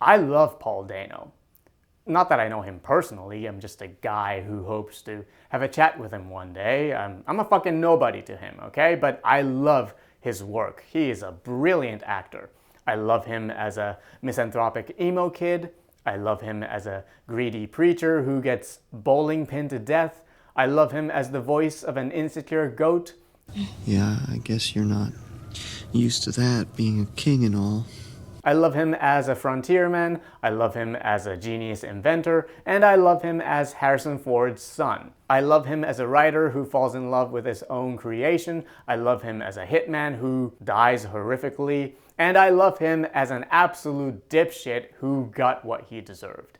I love Paul Dano. Not that I know him personally, I'm just a guy who hopes to have a chat with him one day. I'm a fucking nobody to him, okay? But I love his work. He is a brilliant actor. I love him as a misanthropic emo kid. I love him as a greedy preacher who gets bowling pinned to death. I love him as the voice of an insecure goat. Yeah, I guess you're not used to that, being a king and all. I love him as a frontierman, I love him as a genius inventor, and I love him as Harrison Ford's son. I love him as a writer who falls in love with his own creation, I love him as a hitman who dies horrifically, and I love him as an absolute dipshit who got what he deserved.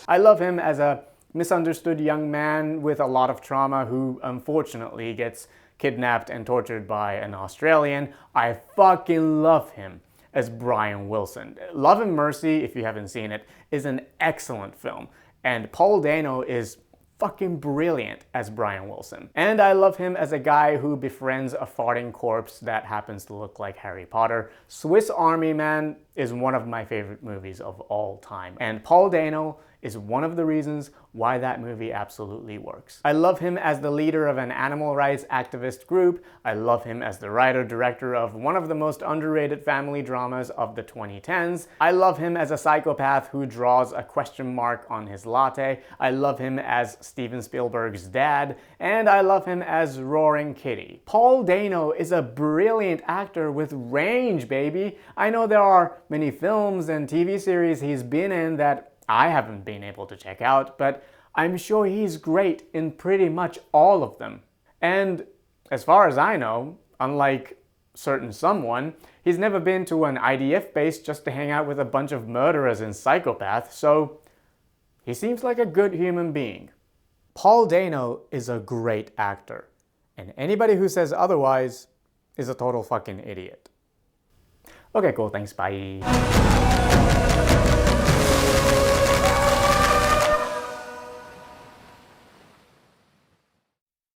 I love him as a misunderstood young man with a lot of trauma who unfortunately gets kidnapped and tortured by an Australian. I fucking love him as Brian Wilson. Love and Mercy, if you haven't seen it, is an excellent film. And Paul Dano is fucking brilliant as Brian Wilson. And I love him as a guy who befriends a farting corpse that happens to look like Harry Potter. Swiss Army Man is one of my favorite movies of all time. And Paul Dano is one of the reasons why that movie absolutely works. I love him as the leader of an animal rights activist group. I love him as the writer-director of one of the most underrated family dramas of the 2010s. I love him as a psychopath who draws a question mark on his latte. I love him as Steven Spielberg's dad. And I love him as Roaring Kitty. Paul Dano is a brilliant actor with range, baby. I know there are many films and TV series he's been in that I haven't been able to check out, but I'm sure he's great in pretty much all of them. And as far as I know, unlike certain someone, he's never been to an IDF base just to hang out with a bunch of murderers and psychopaths, so he seems like a good human being. Paul Dano is a great actor, and anybody who says otherwise is a total fucking idiot. Okay, cool, thanks, bye.